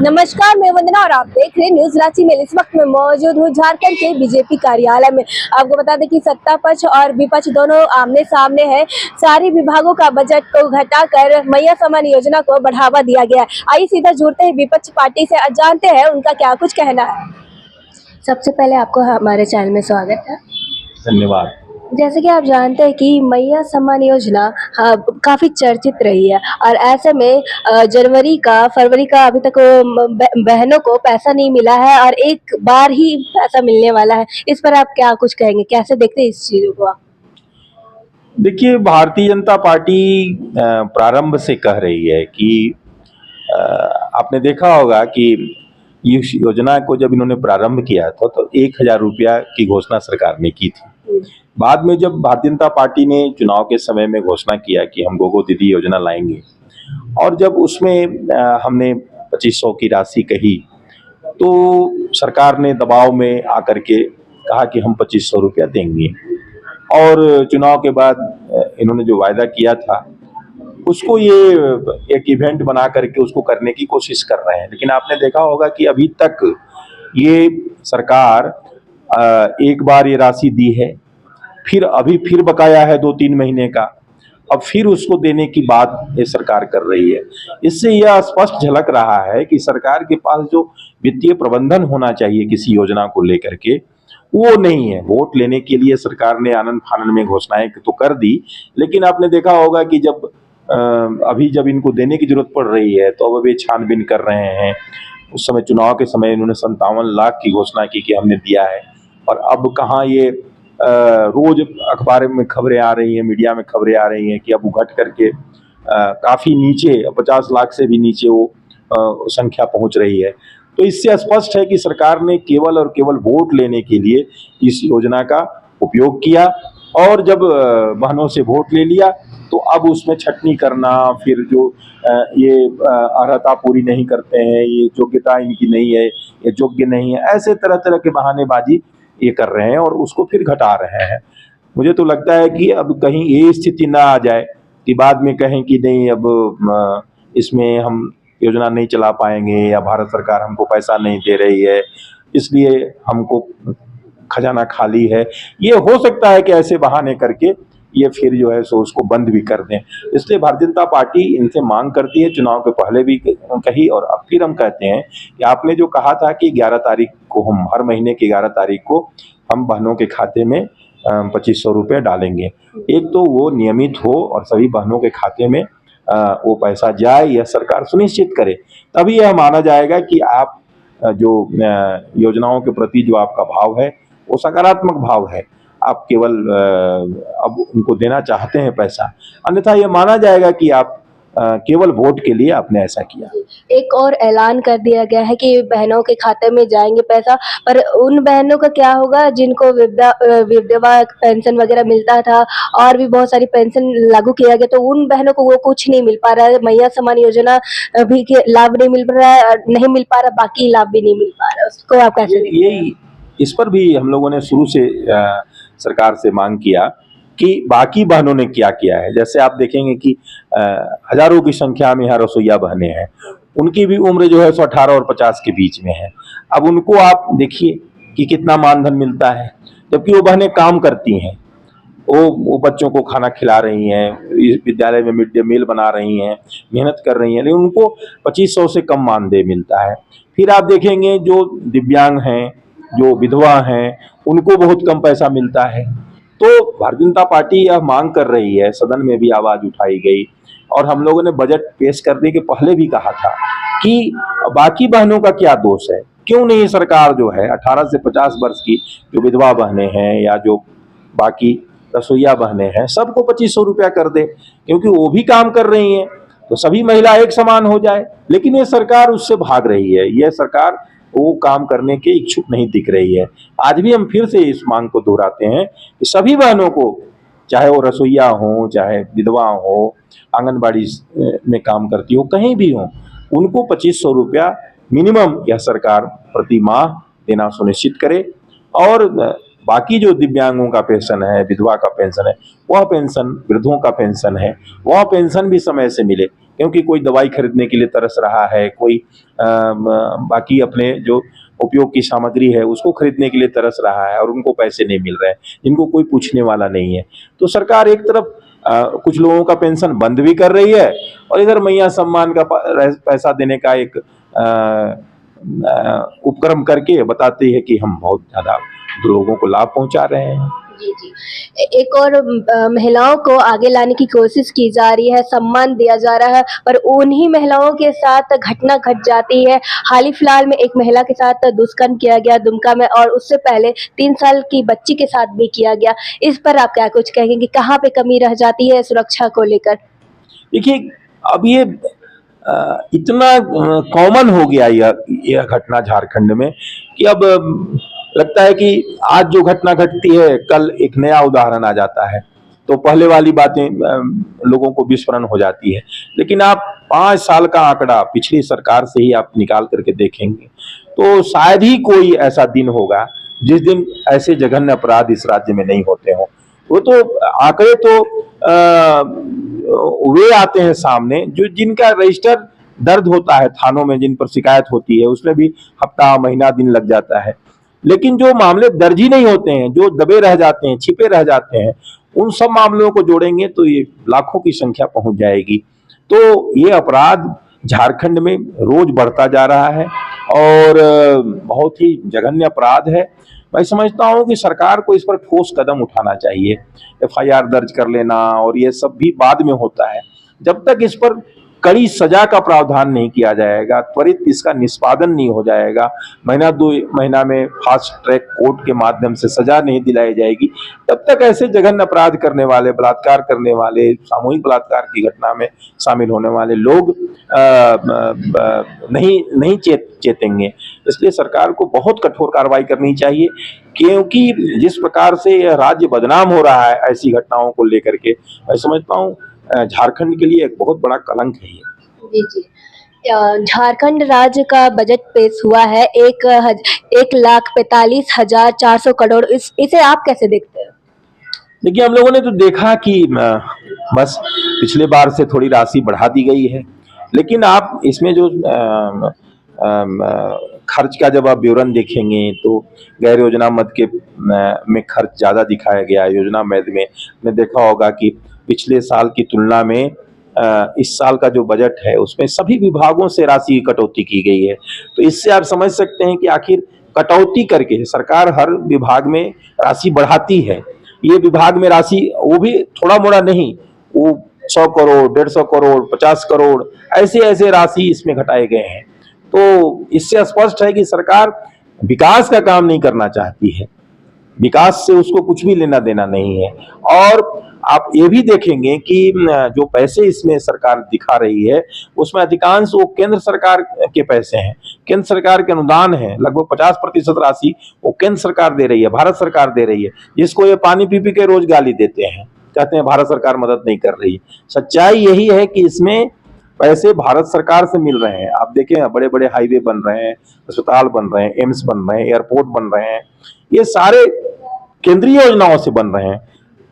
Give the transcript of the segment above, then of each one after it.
नमस्कार, मैं वंदना और आप देख रहे हैं न्यूज रांची में। इस वक्त मैं मौजूद हूँ झारखंड के बीजेपी कार्यालय में। आपको बता दें कि सत्ता पक्ष और विपक्ष दोनों आमने सामने है। सारे विभागों का बजट को घटाकर मैया सम्मान योजना को बढ़ावा दिया गया। आइए सीधा जुड़ते हैं विपक्ष पार्टी से, जानते हैं उनका क्या कुछ कहना है। सबसे पहले आपको हमारे चैनल में स्वागत है। धन्यवाद। जैसे कि आप जानते हैं कि मैया सम्मान योजना काफी चर्चित रही है और ऐसे में फरवरी का अभी तक बहनों को पैसा नहीं मिला है और एक बार ही पैसा मिलने वाला है। इस पर आप क्या कुछ कहेंगे, कैसे देखते हैं इस चीजों को आप? देखिए, भारतीय जनता पार्टी प्रारंभ से कह रही है कि आपने देखा होगा कि इस योजना को जब इन्होंने प्रारंभ किया था तो 1,000 रुपया की घोषणा सरकार ने की थी। बाद में जब भारतीय जनता पार्टी ने चुनाव के समय में घोषणा किया कि हम गोगो दीदी योजना लाएंगे और जब उसमें हमने 2500 की राशि कही तो सरकार ने दबाव में आकर के कहा कि हम 2500 रुपया देंगे और चुनाव के बाद इन्होंने जो वायदा किया था उसको ये एक इवेंट बना करके उसको करने की कोशिश कर रहे हैं। लेकिन आपने देखा होगा कि अभी तक ये सरकार एक बार ये राशि दी है, फिर बकाया है 2-3 महीने का, अब फिर उसको देने की बात ये सरकार कर रही है। इससे यह स्पष्ट झलक रहा है कि सरकार के पास जो वित्तीय प्रबंधन होना चाहिए किसी योजना को लेकर के वो नहीं है। वोट लेने के लिए सरकार ने आनंद फानन में घोषणाएं तो कर दी, लेकिन आपने देखा होगा कि अभी जब इनको देने की जरूरत पड़ रही है तो अब वे छानबीन कर रहे हैं। उस समय चुनाव के समय इन्होंने 57 लाख की घोषणा की कि हमने दिया है और अब कहाँ ये रोज अखबार में खबरें आ रही हैं, मीडिया में खबरें आ रही हैं कि अब घट करके काफी नीचे 50 लाख से भी नीचे वो संख्या पहुंच रही है। तो इससे स्पष्ट है कि सरकार ने केवल और केवल वोट लेने के लिए इस योजना का उपयोग किया और जब बहनों से वोट ले लिया तो अब उसमें छटनी करना, फिर जो ये अर्हता पूरी नहीं करते हैं, ये योग्यता इनकी नहीं है, ये योग्य नहीं है, ऐसे तरह तरह के बहानेबाजी ये कर रहे हैं और उसको फिर घटा रहे हैं। मुझे तो लगता है कि अब कहीं ये स्थिति ना आ जाए कि बाद में कहें कि नहीं अब इसमें हम योजना नहीं चला पाएंगे या भारत सरकार हमको पैसा नहीं दे रही है इसलिए हमको खजाना खाली है। ये हो सकता है कि ऐसे बहाने करके ये फिर जो है सो उसको बंद भी कर दें। इसलिए भारतीय जनता पार्टी इनसे मांग करती है, चुनाव के पहले भी कही और अब फिर हम कहते हैं कि आपने जो कहा था कि 11 तारीख को हम हर महीने की 11 तारीख को हम बहनों के खाते में 2500 रुपये डालेंगे। एक तो वो नियमित हो और सभी बहनों के खाते में वो पैसा जाए, यह सरकार सुनिश्चित करे, तभी यह माना जाएगा कि आप जो योजनाओं के प्रति जो आपका भाव है वो सकारात्मक भाव है। आप केवल अब उनको देना चाहते हैं पैसा, अन्यथा यह माना जाएगा कि आप केवल वोट के लिए आपने ऐसा किया। एक और ऐलान कर दिया गया है कि बहनों के खाते में जाएंगे पैसा, पर उन बहनों का क्या होगा जिनको विधवा पेंशन वगैरह मिलता था और भी बहुत सारी पेंशन लागू किया गया, तो उन बहनों को वो कुछ नहीं मिल पा रहा है। मैया सम्मान योजना भी के लाभ नहीं मिल रहा है, नहीं मिल पा रहा, बाकी लाभ भी नहीं मिल पा रहा, उसको आप कैसे देखते हैं? इस पर भी हम लोगों ने शुरू से सरकार से मांग किया कि बाकी बहनों ने क्या किया है। जैसे आप देखेंगे कि हजारों की संख्या में यहाँ रसोईया बहनें हैं, उनकी भी उम्र जो है 18 और 50 के बीच में है। अब उनको आप देखिए कि कितना मानधन मिलता है, जबकि वो बहनें काम करती हैं, वो बच्चों को खाना खिला रही हैं, विद्यालय में मिड डे मील बना रही हैं, मेहनत कर रही हैं, लेकिन उनको 2500 से कम मानदेय मिलता है। फिर आप देखेंगे जो दिव्यांग हैं, जो विधवा हैं, उनको बहुत कम पैसा मिलता है। तो भारतीय जनता पार्टी यह मांग कर रही है, सदन में भी आवाज उठाई गई और हम लोगों ने बजट पेश करने के पहले भी कहा था कि बाकी बहनों का क्या दोष है, क्यों नहीं सरकार जो है 18 से 50 वर्ष की जो विधवा बहनें हैं या जो बाकी रसोईया बहनें हैं सबको 2500 रुपया कर दे, क्योंकि वो भी काम कर रही हैं तो सभी महिला एक समान हो जाए। लेकिन ये सरकार उससे भाग रही है, यह सरकार वो काम करने के इच्छुक नहीं दिख रही है। आज भी हम फिर से इस मांग को दोहराते हैं कि सभी बहनों को, चाहे वो रसोईया हो, चाहे विधवा हो, आंगनबाड़ी में काम करती हो, कहीं भी हो, उनको 2500 रुपया मिनिमम यह सरकार प्रति माह देना सुनिश्चित करे और बाकी जो दिव्यांगों का पेंशन है, विधवा का पेंशन है, वह पेंशन, वृद्धों का पेंशन है, वह पेंशन भी समय से मिले। क्योंकि कोई दवाई खरीदने के लिए तरस रहा है, कोई बाकी अपने जो उपयोग की सामग्री है उसको खरीदने के लिए तरस रहा है और उनको पैसे नहीं मिल रहे हैं, जिनको कोई पूछने वाला नहीं है। तो सरकार एक तरफ कुछ लोगों का पेंशन बंद भी कर रही है और इधर मैया सम्मान का पैसा देने का एक उपक्रम करके बताती है कि हम बहुत ज्यादा लोगों को लाभ पहुंचा रहे हैं। जी जी। एक और महिलाओं को आगे लाने की कोशिश की जा रही है, सम्मान दिया जा रहा है, पर उन्हीं महिलाओं के साथ घटना घट जाती है। हाल ही फिलहाल में एक महिला के साथ दुष्कर्म किया गया दुमका में, और उससे पहले 3 साल की बच्ची के साथ भी किया गया। इस पर आप क्या कुछ कहेंगे कि कहाँ पे कमी रह जाती है सुरक्षा को लेकर? देखिए, अब ये इतना कॉमन हो गया यह घटना झारखंड में कि अब लगता है कि आज जो घटना घटती है कल एक नया उदाहरण आ जाता है, तो पहले वाली बातें लोगों को विस्मरण हो जाती है। लेकिन आप 5 साल का आंकड़ा पिछली सरकार से ही आप निकाल करके देखेंगे तो शायद ही कोई ऐसा दिन होगा जिस दिन ऐसे जघन्य अपराध इस राज्य में नहीं होते हों। वो तो आंकड़े तो वे आते हैं सामने जो जिनका रजिस्टर दर्द होता है थानों में, जिन पर शिकायत होती है, उसमें भी हफ्ता महीना दिन लग जाता है। लेकिन जो मामले दर्ज ही नहीं होते हैं, जो दबे रह जाते हैं, छिपे रह जाते हैं, उन सब मामलों को जोड़ेंगे तो ये लाखों की संख्या पहुंच जाएगी। तो ये अपराध झारखंड में रोज बढ़ता जा रहा है और बहुत ही जघन्य अपराध है। मैं समझता हूं कि सरकार को इस पर ठोस कदम उठाना चाहिए। एफआईआर दर्ज कर लेना और ये सब भी बाद में होता है। जब तक इस पर कड़ी सजा का प्रावधान नहीं किया जाएगा, त्वरित इसका निष्पादन नहीं हो जाएगा, महीना 2 महीना में फास्ट ट्रैक कोर्ट के माध्यम से सजा नहीं दिलाई जाएगी, तब तक ऐसे जघन्य अपराध करने वाले, बलात्कार करने वाले, सामूहिक बलात्कार की घटना में शामिल होने वाले लोग नहीं चेतेंगे। इसलिए सरकार को बहुत कठोर कार्रवाई करनी चाहिए, क्योंकि जिस प्रकार से यह राज्य बदनाम हो रहा है ऐसी घटनाओं को लेकर के, मैं समझता हूँ झारखंड के लिए एक बहुत बड़ा कलंक है ये। जी जी। झारखंड राज्य का बजट पेश हुआ है 1,45,400 करोड़। इसे आप कैसे देखते हैं? देखिए, हम लोगों ने तो देखा कि बस पिछले बार से थोड़ी राशि बढ़ा दी गई है, लेकिन आप इसमें जो खर्च का जब आप विवरण देखेंगे तो गैर योजना मद के में खर्च ज्यादा दिखाया गया है। योजना मद में आपने देखा होगा कि पिछले साल की तुलना में इस साल का जो बजट है उसमें सभी विभागों से राशि की कटौती की गई है। तो इससे आप समझ सकते हैं कि आखिर कटौती करके सरकार हर विभाग में राशि बढ़ाती है। ये विभाग में राशि वो भी थोड़ा मोड़ा नहीं, वो 100 करोड़, 150 करोड़, 50 करोड़ ऐसे ऐसे राशि इसमें घटाए गए हैं। तो इससे स्पष्ट है कि सरकार विकास का काम नहीं करना चाहती है, विकास से उसको कुछ भी लेना देना नहीं है। और आप ये भी देखेंगे कि जो पैसे इसमें सरकार दिखा रही है उसमें अधिकांश वो केंद्र सरकार के पैसे हैं, केंद्र सरकार के अनुदान है। लगभग 50% राशि वो केंद्र सरकार दे रही है, भारत सरकार दे रही है, जिसको ये पानी पी पी के रोज गाली देते हैं, कहते हैं भारत सरकार मदद नहीं कर रही है। सच्चाई यही है कि इसमें पैसे भारत सरकार से मिल रहे हैं। आप देखें, बड़े बड़े हाईवे बन रहे हैं, अस्पताल बन रहे हैं, एम्स बन रहे हैं, एयरपोर्ट बन रहे हैं, ये सारे केंद्रीय योजनाओं से बन रहे हैं।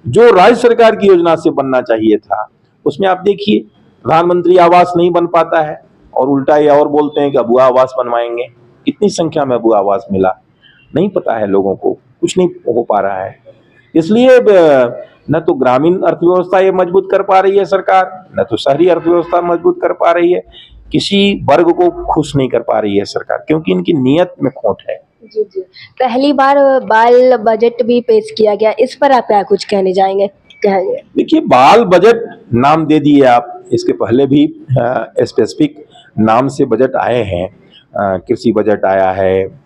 जो राज्य सरकार की योजना से बनना चाहिए था उसमें आप देखिए प्रधानमंत्री आवास नहीं बन पाता है और उल्टा ये और बोलते हैं कि अबुआ आवास बनवाएंगे। कितनी संख्या में अबुआ आवास मिला नहीं पता है लोगों को, कुछ नहीं हो पा रहा है। इसलिए न तो ग्रामीण अर्थव्यवस्था ये मजबूत कर पा रही है सरकार, न तो शहरी अर्थव्यवस्था मजबूत कर पा रही है, किसी वर्ग को खुश नहीं कर पा रही है सरकार, क्योंकि इनकी नीयत में खोट है। जी जी। पहली बार बाल बजट भी पेश किया गया, इस पर आप क्या कुछ कहने जाएंगे? देखिए, बाल बजट नाम दे दिए आप, इसके पहले भी स्पेसिफिक नाम से बजट आए हैं। कृषि बजट आया है,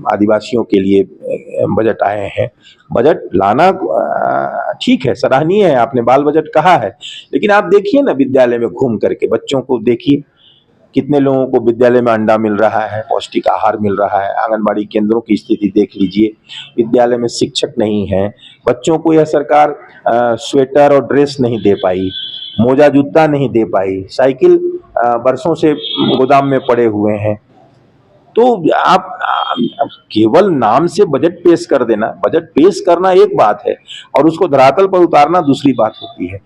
आदिवासियों के लिए बजट आए हैं। बजट लाना ठीक है, सराहनीय है, आपने बाल बजट कहा है, लेकिन आप देखिए ना विद्यालय में घूम करके बच्चों को देखिए, कितने लोगों को विद्यालय में अंडा मिल रहा है, पौष्टिक आहार मिल रहा है। आंगनबाड़ी केंद्रों की स्थिति देख लीजिए, विद्यालय में शिक्षक नहीं है, बच्चों को यह सरकार स्वेटर और ड्रेस नहीं दे पाई, मोजा जूता नहीं दे पाई, साइकिल बरसों से गोदाम में पड़े हुए हैं। तो आप केवल नाम से बजट पेश कर देना, बजट पेश करना एक बात है और उसको धरातल पर उतारना दूसरी बात होती है।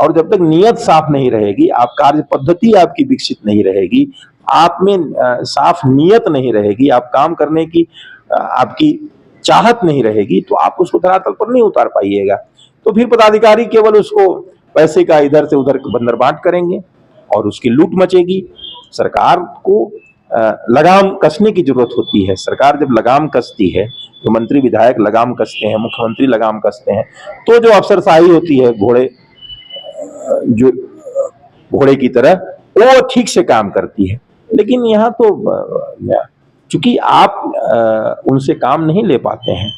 और जब तक नियत साफ नहीं रहेगी, आप कार्य पद्धति आपकी विकसित नहीं रहेगी, आप में साफ नियत नहीं रहेगी, आप काम करने की आपकी चाहत नहीं रहेगी, तो आप उसको धरातल पर नहीं उतार पाइएगा। तो फिर पदाधिकारी केवल उसको पैसे का इधर से उधर बंदरबांट करेंगे और उसकी लूट मचेगी। सरकार को लगाम कसने की जरूरत होती है। सरकार जब लगाम कसती है, तो मंत्री विधायक लगाम कसते हैं, मुख्यमंत्री लगाम कसते हैं, तो जो अफसरशाही होती है जो घोड़े की तरह, वो ठीक से काम करती है। लेकिन यहाँ तो चूंकि आप उनसे काम नहीं ले पाते हैं,